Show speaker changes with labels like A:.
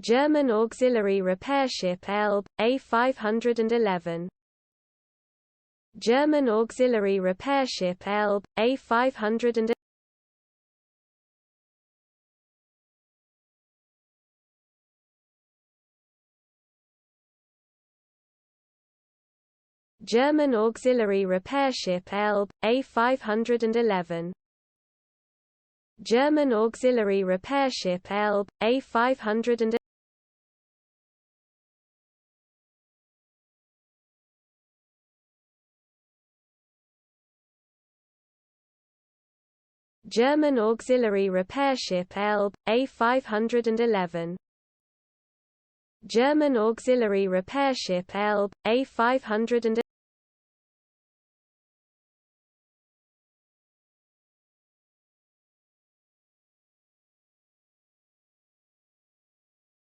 A: German auxiliary repair ship Elbe, A511. German auxiliary repair ship Elbe, A511. German auxiliary repair ship Elbe, A511. German auxiliary repair ship Elbe, A511. German auxiliary repair ship Elbe, A511. German auxiliary repair ship Elbe, A511.